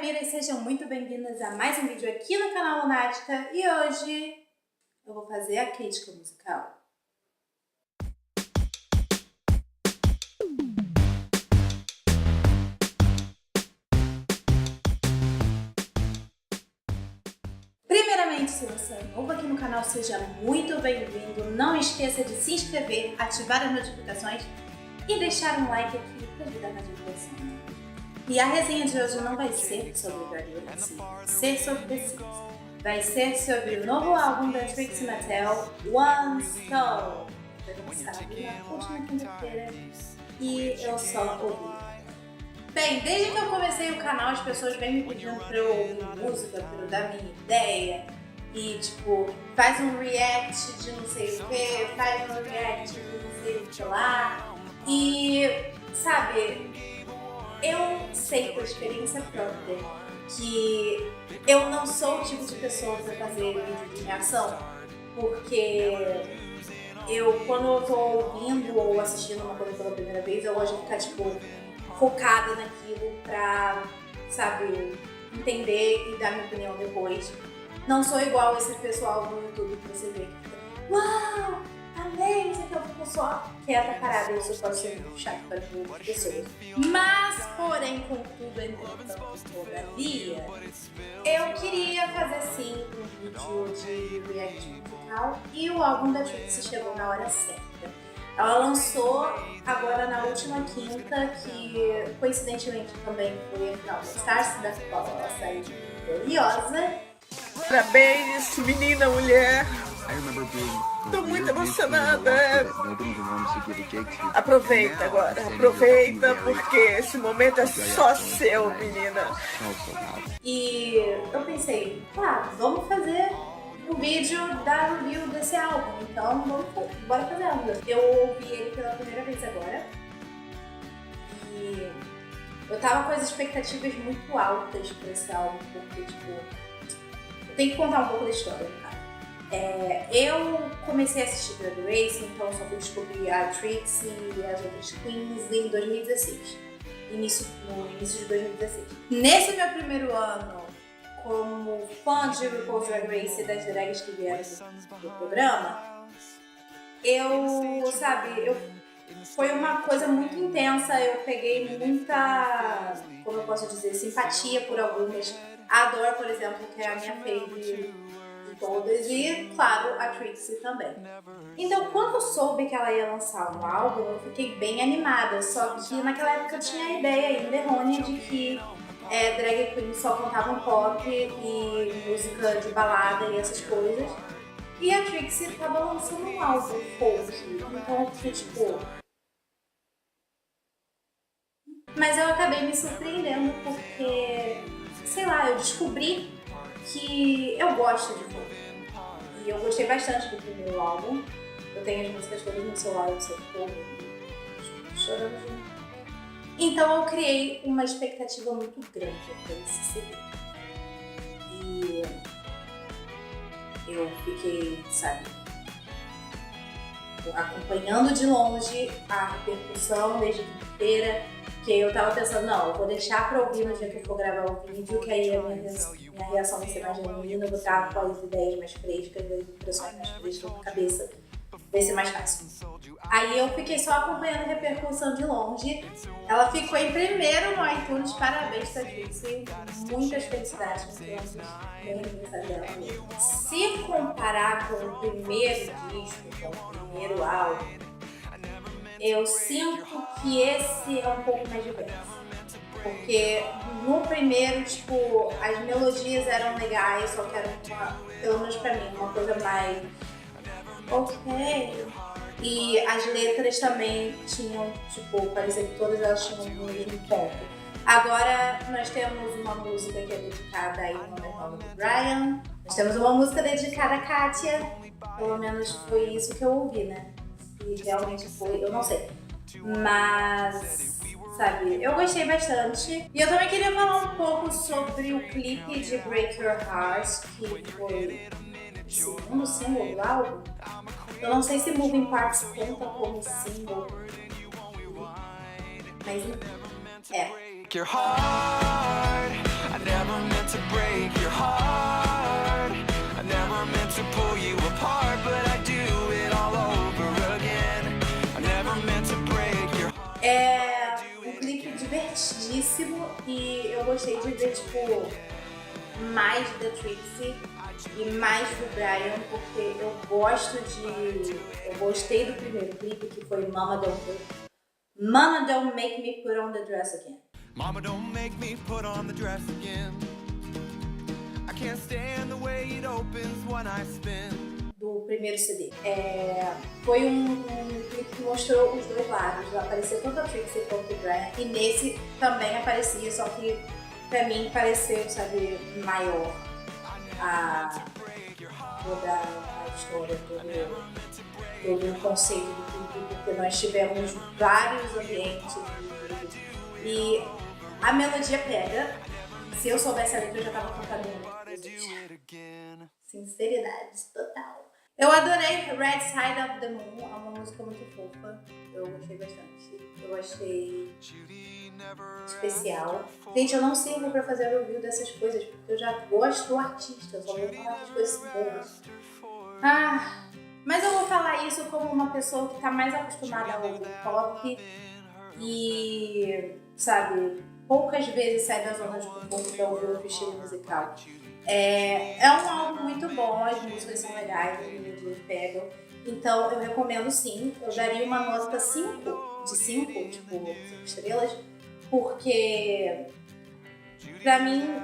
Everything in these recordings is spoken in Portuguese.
Amiras, sejam muito bem-vindas a mais um vídeo aqui no canal Lunática e hoje eu vou fazer a crítica musical. Primeiramente, se você é novo aqui no canal, seja muito bem-vindo. Não esqueça de se inscrever, ativar as notificações e deixar um like aqui para ajudar na divulgação. E a resenha de hoje não vai ser sobre Graduate, vai ser sobre The Sims. Vai ser sobre o novo álbum da Trixie Mattel, One Soul. Foi lançado na última quinta-feira e eu só ouvi. Bem, desde que eu comecei o canal, as pessoas vêm me pedindo pra eu ouvir música, pra eu dar minha ideia. E tipo, faz um react de não sei o que, faz um react de não sei o que lá. E, sabe, eu sei por experiência própria que eu não sou o tipo de pessoa pra fazer vídeo de reação. Porque quando eu tô ouvindo ou assistindo uma coisa pela primeira vez, eu gosto de ficar tipo focada naquilo pra, sabe, entender e dar minha opinião depois. Não sou igual esse pessoal do YouTube que você vê que fica, uau, amei, isso aqui, eu fico só quieta, parada, eu só posso ser muito chato para as pessoas. Mas, porém, contudo, entretanto, todavia, eu queria fazer sim um vídeo de react musical e o álbum da Trixie chegou na hora certa. Ela lançou agora na última quinta, que coincidentemente também foi a final da Stars, da qual ela saiu vitoriosa. Parabéns, menina, mulher! Tô muito emocionada! Aproveita agora, aproveita porque esse momento é só seu, menina! E eu pensei, vamos fazer um vídeo da review desse álbum, então bora fazer algo. Eu ouvi ele pela primeira vez agora e eu tava com as expectativas muito altas pra esse álbum, porque tipo, eu tenho que contar um pouco da história, cara. Eu comecei a assistir Drag Race, então só fui descobrir a Trixie e as outras queens em 2016, no início de 2016. Nesse meu primeiro ano como fã de RuPaul's Drag Race e das drags que vieram do programa, foi uma coisa muito intensa, eu peguei muita, como eu posso dizer, simpatia por algumas. A Adore, por exemplo, que é a minha favorite de todas, e, claro, a Trixie também. Então, quando eu soube que ela ia lançar um álbum, eu fiquei bem animada, só que naquela época eu tinha a ideia ainda errônea de que drag queen só cantavam pop e música de balada e essas coisas. E a Trixie tava lançando um álbum folk, então eu fiquei tipo... Mas eu acabei me surpreendendo porque, sei lá, eu descobri que eu gosto de folk. E eu gostei bastante do primeiro álbum. Eu tenho as músicas todas no celular, eu sei que tô chorando junto. Então eu criei uma expectativa muito grande para esse CD. E eu fiquei, sabe, acompanhando de longe a repercussão desde quinta-feira, que eu tava pensando, não, eu vou deixar pra ouvir no dia que eu for gravar o vídeo, que aí a minha reação vai ser mais genuína, eu vou estar com as ideias mais frescas, as impressões mais frescas na cabeça, vai ser mais fácil. Aí eu fiquei só acompanhando a repercussão de longe. Ela ficou em primeiro no iTunes, parabéns pra Trixie, muitas felicidades nos anos bem aniversário dela. Se comparar com o primeiro disco, com o primeiro álbum, eu sinto que esse é um pouco mais diverso. Porque no primeiro, tipo, as melodias eram legais, só que eram, pelo menos pra mim, uma coisa mais ok. E as letras também tinham, tipo, parecia que todas elas tinham o mesmo ponto. Agora nós temos uma música que é dedicada a irmã nova do Brian. Nós temos uma música dedicada a Kátia. Pelo menos foi isso que eu ouvi, né? E realmente foi, eu não sei. Mas, sabe, eu gostei bastante. E eu também queria falar um pouco sobre o clipe de Break Your Heart, que foi o segundo single do álbum. Eu não sei se Moving Parts conta como single, mas enfim, divertidíssimo e eu gostei de ver, tipo, mais da Trixie e mais do Brian, porque eu gostei do primeiro clipe, que foi Mama Don't Make Me Put On The Dress Again. Mama, don't make me put on the dress again. I can't stand the way it opens when I spin. Do primeiro CD. Foi um clipe que mostrou os dois lados. Apareceu tanto a Trixie quanto o Brian. E nesse também aparecia, só que pra mim pareceu, sabe, maior toda a história, todo o conceito do clipe, porque nós tivemos vários ambientes e a melodia pega. Se eu soubesse a letra, eu já tava cantando muito. Sinceridade total. Eu adorei Red Side of the Moon, é uma música muito fofa. Eu gostei bastante. Eu achei especial. Gente, eu não sirvo pra fazer review dessas coisas, porque eu já gosto do artista, eu só vou falar das coisas boas. Mas eu vou falar isso como uma pessoa que tá mais acostumada a ouvir pop e, sabe, poucas vezes sai da zona de conforto pra ouvir outro estilo musical. É um álbum muito bom, as músicas são legais, os melodias pegam. Então eu recomendo sim, eu daria uma nota 5 de 5, tipo 5 estrelas, porque pra mim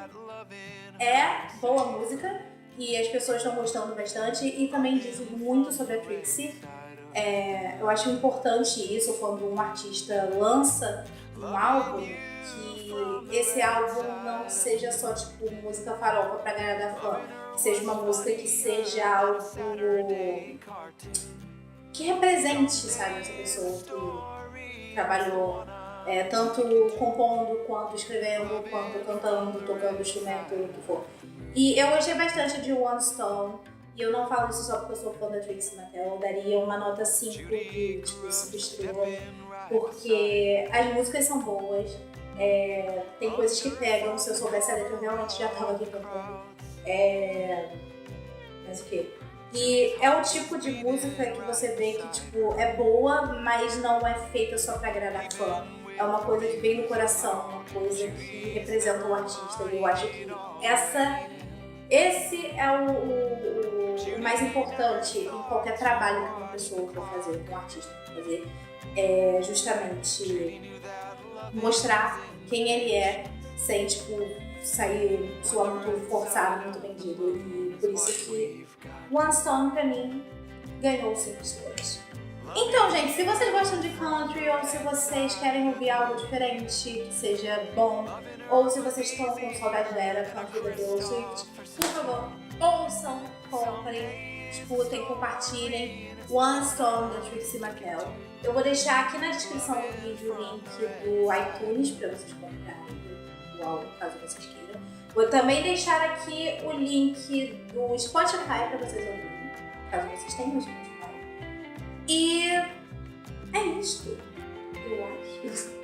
é boa música e as pessoas estão gostando bastante e também diz muito sobre a Trixie. Eu acho importante isso quando um artista lança um álbum, que esse álbum não seja só tipo música farofa pra agradar fã, que seja uma música que seja algo que represente, sabe, essa pessoa que trabalhou tanto compondo, quanto escrevendo, quanto cantando, tocando instrumento, o que for. E eu gostei bastante de One Stone, e eu não falo isso só porque eu sou fã da Trixie Mattel, eu daria uma nota 5 de tipo 5 estrelas, porque as músicas são boas. Tem coisas que pegam, se eu soubesse a letra eu realmente já tava aqui cantando. Mas o quê? E é o tipo de música que você vê que tipo, é boa, mas não é feita só pra agradar fã. É uma coisa que vem do coração, uma coisa que representa o artista. E eu acho que esse é o mais importante em qualquer trabalho que uma pessoa for fazer, que um artista for fazer. É justamente mostrar quem ele é, sem tipo sair soar muito forçado, muito vendido. E por isso que One Stone pra mim ganhou 5 estrelas. Então, gente, se vocês gostam de country ou se vocês querem ouvir algo diferente, que seja bom, ou se vocês estão com saudade da era country da Taylor Swift, por favor, ouçam, comprem, escutem, compartilhem One Stone da Trixie Mattel. Eu vou deixar aqui na descrição do vídeo o link do iTunes para vocês comprarem o álbum, caso vocês queiram. Vou também deixar aqui o link do Spotify para vocês ouvirem, caso vocês tenham o Spotify. E é isto, eu acho.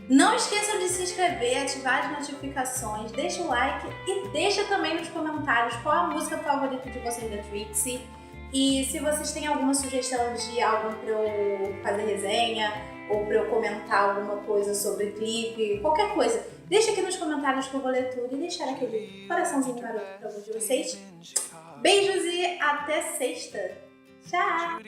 Não esqueçam de se inscrever, ativar as notificações, deixa o like e deixa também nos comentários qual a música favorita de vocês da Trixie. E se vocês têm alguma sugestão de álbum pra eu fazer resenha ou pra eu comentar alguma coisa sobre clipe, qualquer coisa, deixa aqui nos comentários que eu vou ler tudo e deixar aquele coraçãozinho maroto pra alguns de vocês. Beijos e até sexta! Tchau!